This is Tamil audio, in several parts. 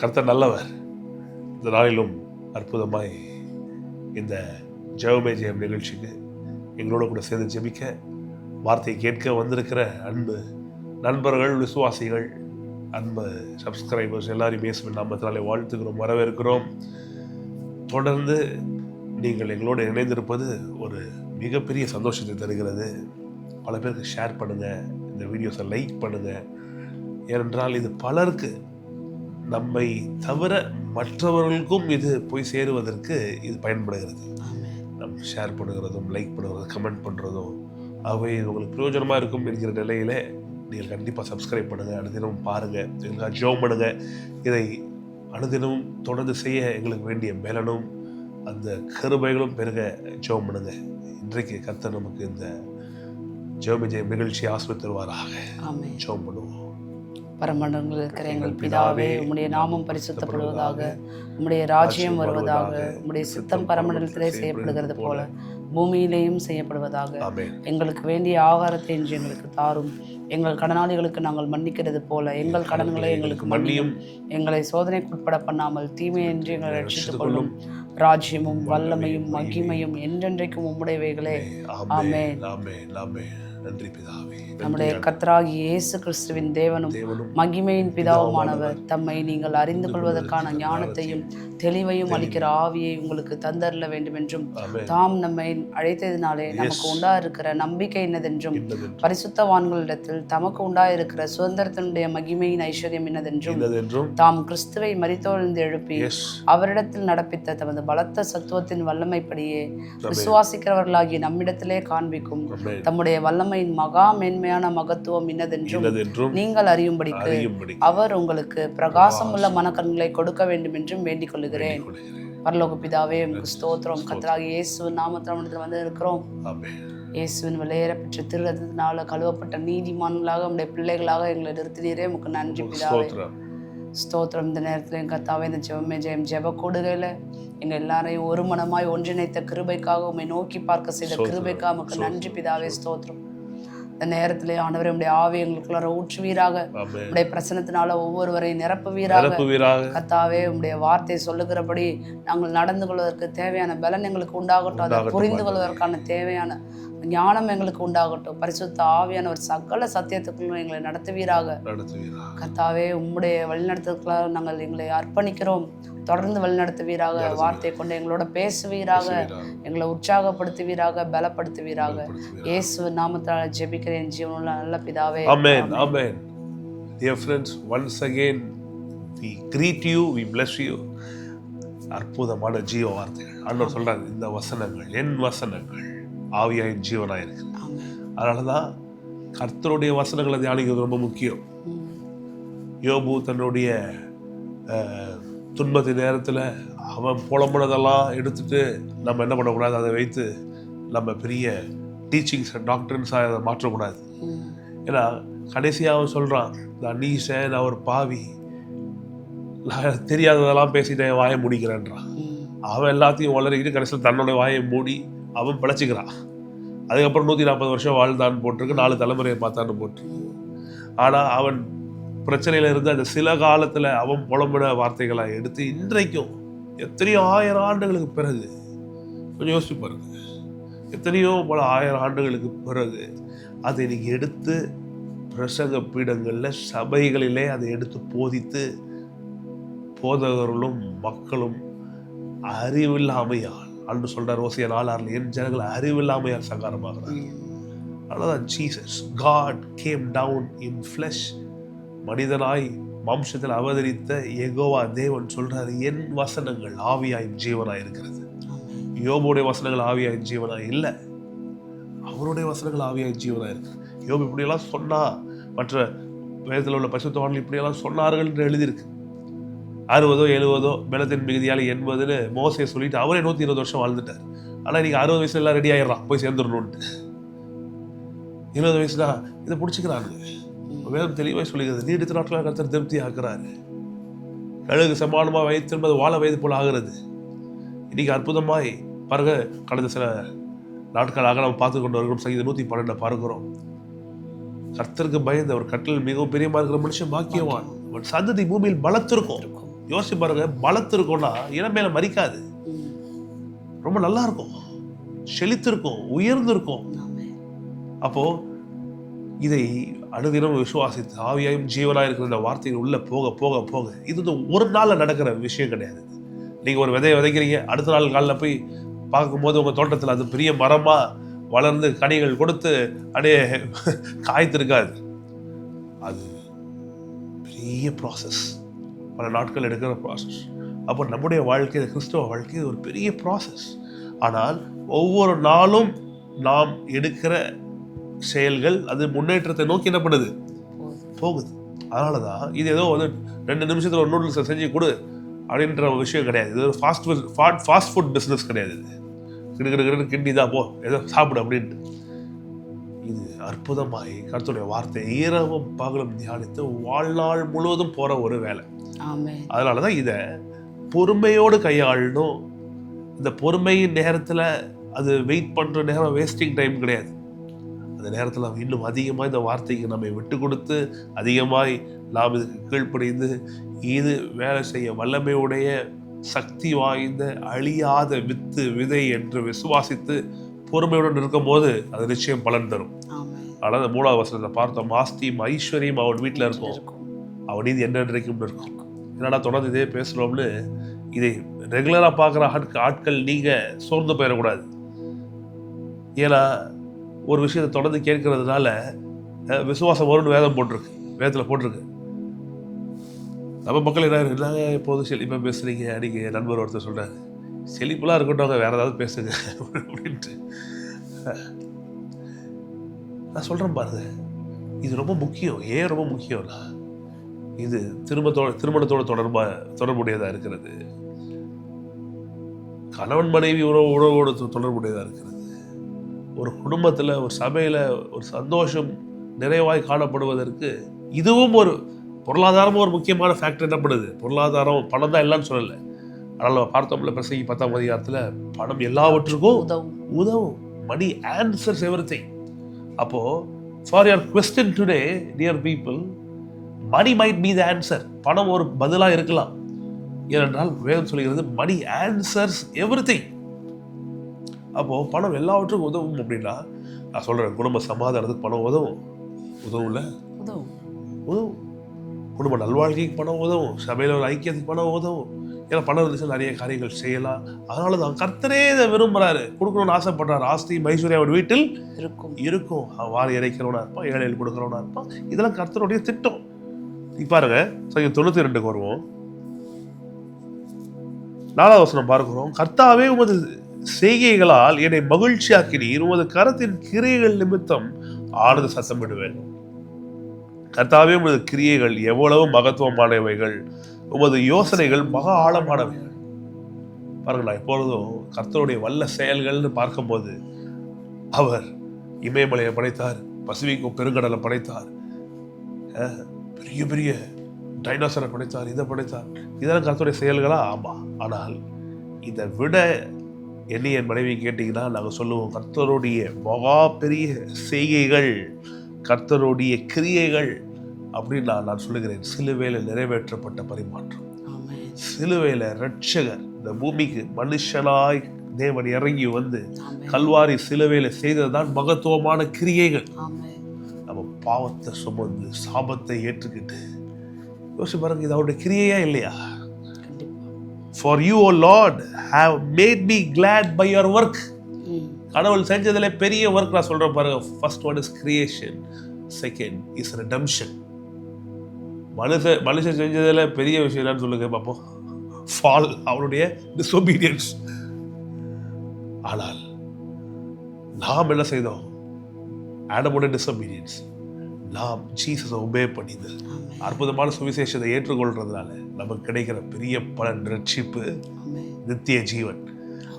கர்த்தர் நல்லவர். இந்த நாளிலும் அற்புதமாய் இந்த ஜெபமே ஜெயம் நிகழ்ச்சிக்கு எங்களோட கூட சேர்ந்து ஜெபிக்க, வார்த்தையை கேட்க வந்திருக்கிற அன்பு நண்பர்கள், விசுவாசிகள், அன்பு சப்ஸ்கிரைபர்ஸ் எல்லாரையும் இயேசுவின் நாமத்தினாலே வாழ்த்துக்கிறோம், வரவேற்கிறோம். தொடர்ந்து நீங்கள் எங்களோடு இணைந்திருப்பது ஒரு மிகப்பெரிய சந்தோஷத்தை தருகிறது. பல பேருக்கு ஷேர் பண்ணுங்கள், இந்த வீடியோஸை லைக் பண்ணுங்கள். ஏனென்றால் இது பலருக்கு, நம்மை தவிர மற்றவர்களுக்கும் இது போய் சேருவதற்கு இது பயன்படுகிறது. நம்ம ஷேர் பண்ணுகிறதும், லைக் பண்ணுறதும், கமெண்ட் பண்ணுறதும் அவை உங்களுக்கு பிரயோஜனமாக இருக்கும் என்கிற நிலையிலே நீங்கள் கண்டிப்பாக சப்ஸ்கிரைப் பண்ணுங்கள், அனுதினமும் பாருங்கள், எங்களுக்காக ஜெபம் பண்ணுங்கள். இதை அனுதினமும் தொடர்ந்து செய்ய எங்களுக்கு வேண்டிய பலனும் அந்த கிருபைகளும் பெருக ஜெபம் பண்ணுங்கள். இன்றைக்கு கர்த்தர் நமக்கு இந்த ஜெபமே ஜெயம் நிகழ்ச்சியை ஆசீர்வதித்து தருவாராக. ஜெபம் பண்ணுவோம். பரமண்டலங்களில் இருக்கிற எங்கள் பிதாவே, உம்முடைய நாமம் பரிசுத்தப்படுவதாக, உம்முடைய ராஜ்யம் வருவதாக, உம்முடைய சித்தம் பரமண்டலத்திலே செய்யப்படுகிறது போல பூமியிலேயும் செய்யப்படுவதாக. எங்களுக்கு வேண்டிய ஆகாரத்தை இன்று எங்களுக்கு தாரும். எங்கள் கடனாளிகளுக்கு நாங்கள் மன்னிக்கிறது போல எங்கள் கடன்களை எங்களுக்கு மன்னியும். எங்களை சோதனைக்குட்பட பண்ணாமல் தீமையின்றி எங்களை ரட்சித்துக் கொள்ளும். ராஜ்யமும் வல்லமையும் மகிமையும் என்றென்றைக்கும் உம்முடையவைகளே. ஆமென். நன்றி பிதாவே. நம்முடைய கர்த்தராகிய இயேசு கிறிஸ்துவின் தேவனும் மகிமையின் பிதாவுமானவர் தம்மை நீங்கள் அறிந்து கொள்வதற்கான ஞானத்தையும் தெளிவையும் அளிக்கிற ஆவியை உங்களுக்கு தந்தரல வேண்டும் என்றும், தாம் நம்மை அழைத்ததினாலே நமக்கு உண்டாயிருக்கிற நம்பிக்கை என்னதென்றும், பரிசுத்தவான்களிடத்தில் தமக்கு உண்டாயிருக்கிற சுதந்திரத்தினுடைய மகிமையின் ஐஸ்வர்யம் என்னதென்றும், தாம் கிறிஸ்துவை மரித்தோழ்ந்து எழுப்பி அவரிடத்தில் நடப்பித்த தமது பலத்த சத்துவத்தின் வல்லமைப்படியே விசுவாசிக்கிறவர்களாகிய நம்மிடத்திலே காண்பிக்கும் தம்முடைய வல்லமையின் மகா மேன்மையான மகத்துவம் இன்னதென்றும் நீங்கள் அறியும்படிக்கு அவர் உங்களுக்கு பிரகாசம் உள்ள மனக்கண்களை கொடுக்க வேண்டும் என்றும் வேண்டிக் கொள்கிறேன். பரலோக பிதாவே, உங்களுக்கு ஸ்தோத்திரம். கர்த்தராகிய இயேசுவின் நாமத்தில் வந்து இருக்கிறோம். இயேசுவின் விலையேறப்பெற்ற திருரத்தினால கழுவப்பட்ட நீதிமான்களாக உடைய பிள்ளைகளாக எங்களை நிறுத்தினீரே, உங்களுக்கு நன்றி பிதாவே. ஸ்தோத்திரம். இந்த நேரத்தில் என் கர்த்தாவே, இந்த ஜெபமே ஜெயம் ஜெப கூடுகையில் எங்கள் எல்லாரையும் ஒரு மனமாய் ஒன்றிணைத்த கிருபைக்காக, உம்மை நோக்கி பார்க்க செய்த கிருபைக்காக உமக்கு நன்றி பிதாவே. ஸ்தோத்திரம். இந்த நேரத்திலே ஆண்டவரே, உடைய ஆவி எங்களுக்குள்ளார ஊற்றுவீராக, உடைய பிரசனத்தினால ஒவ்வொருவரையும் நிரப்புவீராக. கர்த்தாவே, உடைய வார்த்தை சொல்லுகிறபடி நாங்கள் நடந்து கொள்வதற்கு தேவையான பலன் எங்களுக்கு உண்டாகட்டும். அதை புரிந்து கொள்வதற்கான தேவையான ஞானம் எங்களுக்கு உண்டாகட்டும். பரிசுத்த ஆவியானவர் சகல சத்தியத்துக்குள்ளும் எங்களை நடத்துவீராக. கர்த்தாவே, உம்முடைய வழிநடத்துக்களாக நாங்கள் எங்களை அர்ப்பணிக்கிறோம். தொடர்ந்து வழிநடத்துவீராக. வார்த்தை கொண்டு எங்களோட பேசுவீராக, எங்களை உற்சாகப்படுத்துவீராக, பலப்படுத்துவீராக. இயேசு நாமத்தால் ஜெபிக்கிறேன் ஜீவனுள்ள நல்ல பிதாவே. ஆமென். ஆமென். Dear friends, once again we greet you, we bless you. அற்புதமான ஜீவ வார்த்தைகள் ஆண்டவர் சொல்றாரு, இந்த வசனங்கள் என் வசனங்கள் ஆவியாய் ஜீவனாய் இருக்கு. அதனாலதான் கர்த்தருடைய வசனங்களை தியானிக்கிறது ரொம்ப முக்கியம். யோபு தன்னுடைய துன்பத்தின் நேரத்தில் அவன் புலம்புனதெல்லாம் எடுத்துட்டு நம்ம என்ன பண்ணக்கூடாது, அதை வைத்து நம்ம பெரிய டீச்சிங்ஸ் அண்ட் டாக்டர்ஸாக அதை மாற்றக்கூடாது. ஏன்னா கடைசியாக அவன் சொல்கிறான், நான் நீசன், அவர் பாவி, நான் தெரியாததெல்லாம் பேசிட்டு என் வாயை முடிக்கிறேன்றான். அவன் எல்லாத்தையும் வளர்க்கிட்டு கடைசியில் தன்னோட வாயை மூடி அவன் பிழைச்சிக்கிறான். அதுக்கப்புறம் 140 வருஷம் வாழ்ந்தான்னு போட்டிருக்கு, 4 தலைமுறையை பார்த்தான்னு போட்டிருக்கு. ஆனால் அவன் பிரச்சனையில் இருந்து அந்த சில காலத்தில் அவன் புலம்பின வார்த்தைகளை எடுத்து இன்றைக்கும் எத்தனையோ 1000 ஆண்டுகளுக்கு பிறகு, கொஞ்சம் யோசிச்சு பாருங்க, எத்தனையோ பல 1000 ஆண்டுகளுக்கு பிறகு அதை இன்னைக்கு எடுத்து பிரசங்க பீடங்களில் சபைகளிலே அதை எடுத்து போதித்து போதகர்களும் மக்களும் அறிவில்லாமையால், அன்று சொல்றார் ஓசியா 4:6, என் ஜனங்கள் அறிவில்லாமையால் சங்காரமாகிறார். அதனால்தான் Jesus God came down in flesh, மனிதனாய் வம்சத்தில் அவதரித்த யெகோவா தேவன் சொல்றாரு, என் வசனங்கள் ஆவியாயும் ஜீவனாய் இருக்கிறது. யோபுடைய வசனங்கள் ஆவியாயும் ஜீவனாய் இல்லை, அவருடைய வசனங்கள் ஆவியாயும் ஜீவனாய் இருக்கு. யோபு இப்படியெல்லாம் சொன்னா, மற்ற வேதத்தில் உள்ள பரிசுத்தவான்கள் இப்படியெல்லாம் சொன்னார்கள் என்று எழுதியிருக்கு. 60 70 பலத்தின் மிகுதியால் 80 மோசே சொல்லிட்டு அவரே 120 வருஷம் வாழ்ந்துட்டார். ஆனால் இன்னைக்கு 60 வயசுல எல்லாம் ரெடி ஆயிடுறான் போய் சேர்ந்துடணும்ட்டு. 20 வயசுல இதை பிடிச்சிக்கிறாங்க. வேதம் தெளிவாக சொல்லுகிறது, நீடித்த நாட்களாக கர்த்தர் திருப்தி ஆக்குறாரு. கழுகு சமானமாக வயது திரும்ப வாழ வயது போல ஆகிறது. இன்னைக்கு அற்புதமாய் பாருங்க, கடந்த சில நாட்களாக நம்ம பார்த்து கொண்டு வருகிறோம். சங்கீதம் 112 பார்க்கிறோம். கர்த்தருக்கு பயந்த ஒரு கட்டில் மிகவும் பெரியமா இருக்கிற மனுஷன் பாக்கியவான், அவன் சந்ததி பூமியில் பலத்திருக்கும். யோசிச்சு பாருங்க, பலத்து இருக்கும்னா இளமையில மறிக்காது, ரொம்ப நல்லா இருக்கும், செழித்து இருக்கும், உயர்ந்து இருக்கும். அப்போ இதை அனுதினம் விசுவாசித்து ஆவியாயும் ஜீவனாக இருக்கிற இந்த வார்த்தைகள் உள்ள போக போக போக, இது வந்து ஒரு நாள்ல நடக்கிற விஷயம் கிடையாது. நீங்க ஒரு விதையை விதைக்கிறீங்க, அடுத்த நாள் காலையில் போய் பார்க்கும்போது உங்க தோட்டத்தில் அது பெரிய மரமா வளர்ந்து கனிகள் கொடுத்து அப்படியே காய்த்திருக்காது. அது பெரிய ப்ராசஸ், பல நாட்கள் எடுக்கிற ப்ராசஸ். அப்போ நம்முடைய வாழ்க்கை, கிறிஸ்தவ வாழ்க்கை ஒரு பெரிய ப்ராசஸ். ஆனால் ஒவ்வொரு நாளும் நாம் எடுக்கிற செயல்கள் அது முன்னேற்றத்தை நோக்கி என்ன பண்ணுது, போகுது. அதனால தான் இது ஏதோ வந்து 2 நிமிஷத்தில் ஒரு நூடுல்ஸை செஞ்சு கொடு அப்படின்ற ஒரு விஷயம் கிடையாது. இது ஒரு ஃபாஸ்ட் ஃபுட் பிஸ்னஸ் கிடையாது. இது கிடுக்கிட்டு கிண்டி தான் போ, ஏதோ சாப்பிடு அப்படின்ட்டு. இது அற்புதமாய் கர்த்தருடைய வார்த்தை இரவும் பகலும் தியானித்து வாழ்நாள் முழுவதும் போற ஒரு வேலை. அதனால தான் இதை பொறுமையோடு கையாளணும். இந்த பொறுமையின் நேரத்தில் அது வெயிட் பண்ணுற நேரம் வேஸ்டிங் டைம் கிடையாது. அந்த நேரத்தில் நாம் இன்னும் அதிகமாக இந்த வார்த்தைக்கு நம்மை விட்டு கொடுத்து அதிகமாய் நாம் இதுக்கு கீழ்ப்படிந்து இது வேலை செய்ய வல்லமையுடைய சக்தி வாய்ந்த அழியாத விதை என்று விசுவாசித்து பொறுமையுடன் இருக்கும் போது அது நிச்சயம் பலன் தரும். ஆனால் அந்த 3ஆவது வசனத்தை பார்த்தோம், ஆஸ்தியும் ஐஸ்வர்யம் அவன் வீட்டில் இருக்கும், அவன் நீதி என்றைக்கும் இருக்கும். என்னடா தொடர்ந்து இதே பேசுகிறோம்னு இதை ரெகுலராக பார்க்குற ஆட்கள் நீங்கள் சோர்ந்து போயிடக்கூடாது. ஏன்னா ஒரு விஷயத்தை தொடர்ந்து கேட்கறதுனால விசுவாசம் வரும்னு வேதத்தில் போட்டிருக்கு. நம்ம மக்கள் என்ன எப்போதும் செழிப்பாக பேசுகிறீங்க, அன்றைக்கி நண்பர் ஒருத்தர் சொல்கிறாரு, செழிப்பெல்லாம் இருக்கட்டும், வேறு ஏதாவது பேசுங்க அப்படின்ட்டு. நான் சொல்கிறேன் பாருங்க, இது ரொம்ப முக்கியம். ஏன் ரொம்ப முக்கியம்னா, இது திருமணத்தோட தொடர்புடையதாக இருக்கிறது, கணவன் மனைவி உறவோடு தொடர்புடையதாக இருக்கிறது. ஒரு குடும்பத்தில், ஒரு சபையில் ஒரு சந்தோஷம் நிறைவாய் காணப்படுவதற்கு இதுவும் ஒரு பொருளாதாரமும் ஒரு முக்கியமான ஃபேக்டர். என்ன பண்ணுது, பொருளாதாரம் பணம் தான் எல்லாம்னு சொல்லலை. அதனால் நம்ம பார்த்தோம்ல பிரசங்கி 10ஆம் அதிகாரத்தில் பணம் எல்லாவற்றுக்கும் உதவும். Money answers everything. அப்போ for your question today dear people, money might be the answer. பணம் ஒரு பதிலாக இருக்கலாம். ஏனென்றால் வேதம் சொல்கிறது மணி ஆன்சர்ஸ் எவ்ரிதிங். அப்போ பணம் எல்லாவற்றுக்கும் உதவும். அப்படின்னா நான் சொல்றேன், குடும்ப சமாதானத்துக்கு பணம் உதவும்ல, உதவும். குடும்ப நல்வாழ்க்கைக்கு பணம் உதவும், சபையில் ஒரு ஐக்கியத்துக்கு பணம் உதவும். ஏன்னா பணம் இருந்துச்சு நிறைய காரியங்கள் செய்யலாம். அதனால தான் கர்த்தரே இதை விரும்புறாரு, கொடுக்கணும்னு ஆசைப்படுறாரு. ஆஸ்தி ஐஸ்வர்யம் அவர் வீட்டில் இருக்கும். வாரி இறைக்கிறவனா இருப்பான், ஏழையில் கொடுக்கிறவனா இருப்பான். இதெல்லாம் கர்த்தருடைய திட்டம். பாருங்க, 92 வருவோம். 4ஆவது வசனம் பார்க்கிறோம், கர்த்தாவே உமது செய்கைகளால் என்னை மகிழ்ச்சியாக்கினீர், உமது கரத்தின் கிரியைகள் நிமித்தம் ஆனந்த சத்தமிடுவேன். கர்த்தாவே உமது கிரியைகள் எவ்வளவு மகத்துவமானவைகள், உமது யோசனைகள் மகா ஆழமானவைகள். பாருங்களா, எப்பொழுதும் கர்த்தருடைய வல்ல செயல்கள்னு பார்க்கும்போது, அவர் இமயமலையை படைத்தார், பசிபிக் பெருங்கடலை படைத்தார், பெரிய பெரிய டைனோசரை படைத்தார், இதை படைத்தார். இதெல்லாம் கர்த்தருடைய செயல்களா? ஆமாம். ஆனால் இதை விட என்னை என் மனைவி கேட்டிங்கன்னா நாங்கள் சொல்லுவோம், கர்த்தருடைய மகா பெரிய செய்கைகள், கர்த்தருடைய கிரியைகள் அப்படின்னு நான் சொல்லுகிறேன். சிலுவையில் நிறைவேற்றப்பட்ட பரிமாற்றம், சிலுவையில் இரட்சகர் இந்த பூமிக்கு மனுஷனாய் தேவன் இறங்கி வந்து கல்வாரி சிலுவையில் செய்ததுதான் மகத்துவமான கிரியைகள். நம்ம பாவத்தை சுமந்து சாபத்தை ஏற்றுக்கிட்டு யோசிச்சு பாருங்க, இது அவருடைய கிரியையா இல்லையா? For you, O Lord, have made me glad by your work. கடவுள் செஞ்சதுல பெரிய ஒர்க் நான் சொல்றேன் பாருங்க. First one is creation, second is redemption. மனுஷன் செஞ்சதுல பெரிய விஷயம் என்னன்னு சொல்லுங்க பார்ப்போம். ஃபால், அவனுடைய disobedience. ஆனால் நாம் என்ன செய்தோம்? ஆடமுடைய disobedience. நாம் ஜீசஸை ஒபே பண்ணிது அற்புதமான சுவிசேஷத்தை ஏற்றுக்கொள்றதுனால நமக்கு கிடைக்கிற பெரிய பலன் ரட்சிப்பு, நித்திய ஜீவன்.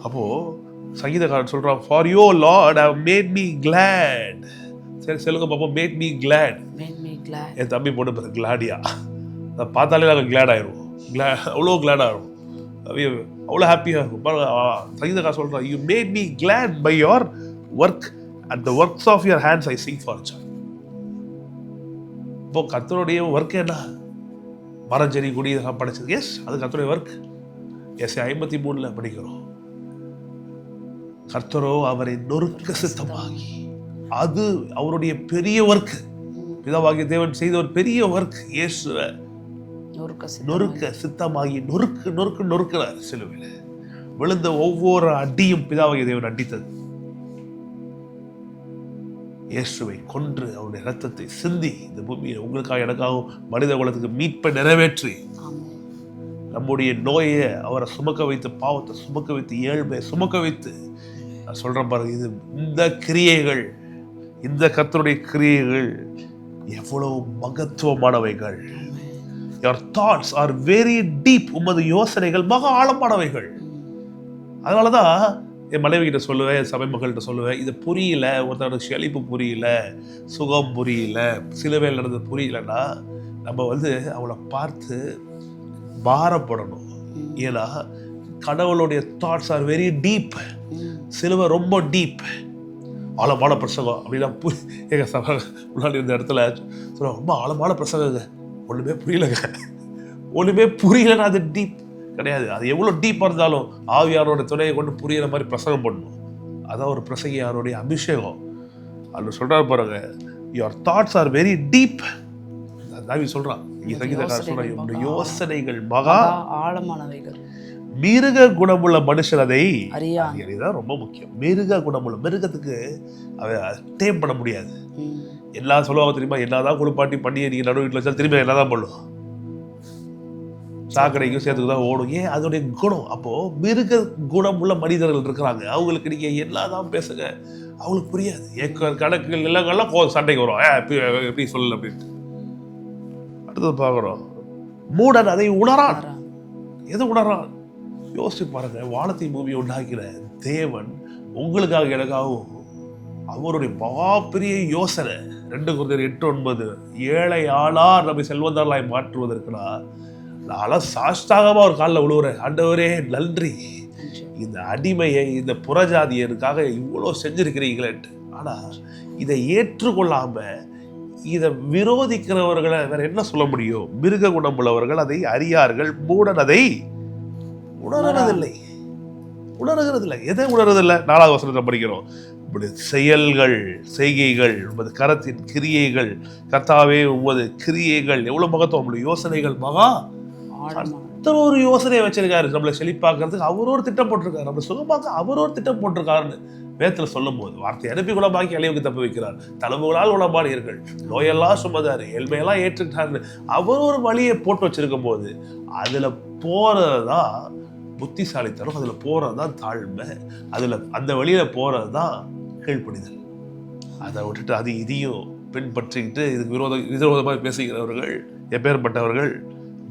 அப்போ சங்கீதக்காரன் சொல்றான், for you Lord have made me glad. சரி சொல்லுங்க பாப்போம், மேட் மீ கிளாட். என் தம்பி போட்டு கிளாடியா, அதை பார்த்தாலே நாங்கள் கிளாட் ஆயிடுவோம். அவ்வளோ கிளாட் ஆகிடும், அவ்வளோ ஹாப்பியாக இருக்கும். சங்கீதக்காரன் சொல்றான், you made me glad by your work, at the works of your hands I sing for joy. இப்போ கர்த்தருடைய ஒர்க் என்ன? மரம் செடி கொடி இதெல்லாம் படைச்சது. எஸ், அது கர்த்தருடைய ஒர்க். எஸ் 53 படிக்கிறோம். கர்த்தரோ அவரை நொறுக்க சித்தமாகி, அது அவருடைய பெரிய ஒர்க். பிதாவாகிய தேவன் செய்த ஒரு பெரிய ஒர்க். இயேசுவை நொறுக்க சித்தமாகி நொறுக்கிறார் சிலுவையில். விழுந்த ஒவ்வொரு அடியும் பிதாவாகிய தேவன் அடித்தது. இயேசுவை கொன்று அவருடைய ரத்தத்தை சிந்தி இந்த பூமியை உங்களுக்காக எனக்காகவும் மனித குலத்துக்கு மீட்பை நிறைவேற்றி நம்முடைய நோயை அவரை சுமக்க வைத்து, பாவத்தை சுமக்க வைத்து, ஏழ்மையை சுமக்க வைத்து, நான் சொல்றேன் பாருங்க, இது இந்த கிரியைகள், இந்த கர்த்தருடைய கிரியைகள் எவ்வளவு மகத்துவமானவைகள். Your thoughts are very deep. உமது யோசனைகள் மகா ஆழமானவைகள். அதனாலதான் என் மனைவி கிட்ட சொல்லுவேன், என் சபை மக்கள்கிட்ட சொல்லுவேன், இது புரியல, ஒருத்தனுக்கு செழிப்பு புரியல, சுகம் புரியல, சிலுவையில் நடந்தது புரியலன்னா நம்ம அவளை பார்த்து பாரப்படணும். ஏன்னா கடவுளுடைய தாட்ஸ் ஆர் வெரி டீப். சிலுவை ரொம்ப டீப், ஆழமான பிரசங்கம் அப்படின்னா எங்கள் சபை முன்னாடி இந்த இடத்துல சொல்ல, ரொம்ப ஆழமான பிரசங்கங்க, ஒன்றுமே புரியலங்க, ஒன்றுமே புரியலன்னா அது டீப் கிடையாது. அது எவ்வளோ டீப்பாக இருந்தாலும் ஆவியாரோட துணையை கொண்டு புரியிற மாதிரி பிரசங்கம் பண்ணணும். அதான் ஒரு பிரசங்கியாருடைய அபிஷேகம். அதில் சொல்கிறார் பாருங்க, your thoughts are very deep. தாவி சொல்கிறான், சங்கீதக்காரர் சொல்கிறான், என்னுடைய யோசனைகள் மகா ஆழமானவைகள். மிருக குணமுள்ள மனுஷன் அதை அறியாதான் ரொம்ப முக்கியம். மிருக குணமுள்ள, மிருகத்துக்கு டேம் பண்ண முடியாது. எல்லாம் சொல்லுவாங்க தெரியுமா, என்னதான் குளிப்பாட்டி பண்ணி நீங்கள் நடு வீட்டில் வச்சா திரும்பி என்னதான் பண்ணும், சாக்கடைக்கும் சேர்த்துக்கு தான் ஓடும். ஏன்? அதோடைய குணம். அப்போ மிருக குணம் உள்ள மனிதர்கள் இருக்கிறாங்க, அவங்களுக்கு நீங்க என்னதான் பேசுங்க அவங்களுக்கு புரியாது. கணக்குகள் எல்லாம் சண்டைக்கு வரும், எப்படி சொல்லல அப்படின்ட்டு. அடுத்தது பார்க்குறோம், மூடன் அதை உணரான். எது உணரான்? யோசிச்சு பாருங்க, வானத்தை பூமி உண்டாக்கிற தேவன் உங்களுக்காக எனக்காகவும் அவருடைய மகா பெரிய யோசனை. 2 Corinthians 8:9, ஏழை ஆளார் நம்மை செல்வந்தாராய் மாற்றுவதற்குனா நான் சாஷ்டாகமா ஒரு காலில் விழுவுறேன், ஆண்டவரே நன்றி, இந்த அடிமையை, இந்த புறஜாதியருக்காக இவ்வளோ செஞ்சிருக்கிறீங்களேன்ட்டு. ஆனா இதை ஏற்றுக்கொள்ளாம இதை விரோதிக்கிறவர்களை வேற என்ன சொல்ல முடியும்? மிருக குணம் உள்ளவர்கள் அதை அறியார்கள், மூடன் அதை உணர்றதில்லை. எதை உணர்றதில்லை? 4வது வசனத்தை படிக்கிறோம், செயல்கள், செய்கைகள், உமது கரத்தின் கிரியைகள், கர்த்தாவே உமது கிரியைகள் எவ்வளவு மகத்துவம். நம்மளுடைய யோசனைகள் மகா. கர்த்தர் ஒரு யோசனையை வச்சிருக்காரு, நம்மளை செழிப்பாக்குறதுக்கு அவர் ஒரு திட்டம் போட்டிருக்காரு, நம்மளை சுகமாக்க அவர் ஒரு திட்டம் போட்டிருக்காருன்னு வேதத்தில் சொல்லும் போது, வார்த்தை அனுப்பி குணமாக்கி அழிவுக்கு தப்ப வைக்கிறார், தழும்புகளால் குணமானீர்கள், நோயெல்லாம் சுமந்தாரு, ஏழ்மையெல்லாம் ஏற்றுக்கிட்டாரு, அவர் ஒரு வழியை போட்டு வச்சிருக்கும் போது அதுல போறதுதான் புத்திசாலித்தனம், அதுல போறதுதான் தாழ்மை, அதுல அந்த வழியில போறதுதான் கீழ்ப்படிதல். அதை விட்டுட்டு அது இதையும் பின்பற்றிக்கிட்டு இதுக்கு விரோதமாக பேசுகிறவர்கள் எப்பேற்பட்டவர்கள்?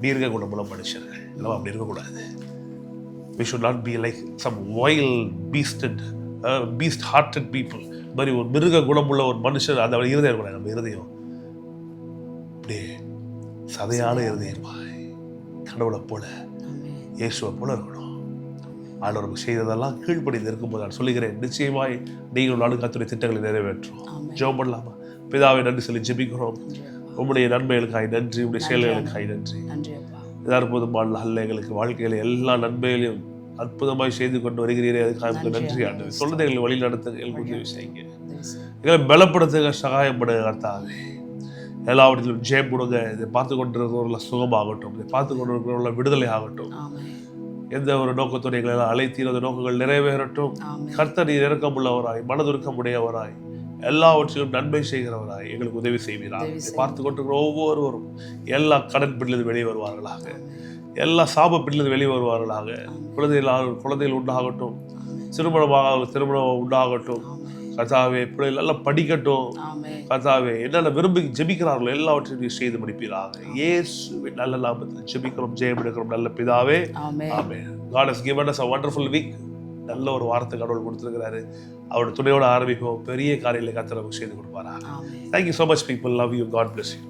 மிருக குணமுள்ள மனுஷர்கள். நம்ம அப்படி இருக்கக்கூடாது. We should not be like some wild beast hearted people. மாதிரி ஒரு மிருக குணமுள்ள ஒரு மனுஷன் அந்த இருதயம் இருக்கக்கூடாது. நம்ம இருதயம் அப்படியே சதையான இருதயமாய் கடவுளை போல, இயேசுவை போல இருக்கணும். ஆண்டவருக்கு செய்ததெல்லாம் கீழ்ப்படிந்து இருக்கும்போது நான் சொல்லுகிறேன், நிச்சயமாய் நீங்கள் நாடு கர்த்தருடைய திட்டங்களை நிறைவேற்றும். ஜெபம் பண்ணலாமா? பிதாவை நன்றி சொல்லி ஜெபிக்கிறோம். உம்முடைய நன்மைகளுக்காய் நன்றி, உடைய செயல்களுக்காய் நன்றி. அற்புதமான நல்ல எங்களுக்கு வாழ்க்கையில எல்லா நன்மைகளையும் அற்புதமாய் செய்து கொண்டு வருகிறீரே, அதுக்காக நன்றி. ஆண்டு சொல்றதை எங்களை வழி நடத்துங்க, எங்களுக்கு உதவி செய்யுங்க, எங்களை பலப்படுத்துங்க, சகாயப்படுங்க கர்த்தாவே. எல்லாவற்றிலும் ஜெயம் கொடுங்க. இதை பார்த்து கொண்டிருக்கிறவர்கள சுகமாகட்டும், இதை பார்த்து கொண்டிருக்கிறவர்கள விடுதலை ஆகட்டும். எந்த ஒரு நோக்கத்தோடு எங்களை எல்லாம் அழைத்தீர் அந்த நோக்கங்கள் நிறைவேறட்டும். கர்த்தர் நீர் இரக்கமுள்ளவராய், மனதுருக்கமுடையவராய், எல்லாவற்றிலும் நன்மை செய்கிறவராய் எங்களுக்கு உதவி செய்வீராக. பார்த்து கொண்டிருக்கிற ஒவ்வொருவரும் எல்லா கடன் பிடிலிருந்து வெளியே வருவார்களாக, எல்லா சாப பிடிலிருந்து வெளியே வருவார்களாக. குழந்தைகள் உண்டாகட்டும், திருமணம் உண்டாகட்டும். கர்த்தாவே, பிள்ளைகள் எல்லாம் படிக்கட்டும். கர்த்தாவே, என்னென்ன விரும்பி ஜெபிக்கிறார்களோ எல்லாவற்றையும் செய்து முடிப்பீராக. இயேசுவின் நல்ல நாமத்தில் ஜெபிக்கிறோம், ஜெயம் எடுக்கிறோம் நல்ல பிதாவே. ஆமென். God has given us a wonderful week. நல்ல ஒரு வார்த்தை கடவுள் கொடுத்திருக்கிறாரு. அவருடைய துணையோட ஆரம்பிப்போம். பெரிய காரியங்களை கர்த்தர் நமக்கு செய்து கொடுப்பாரா. Thank you so much people. Love you. God bless you.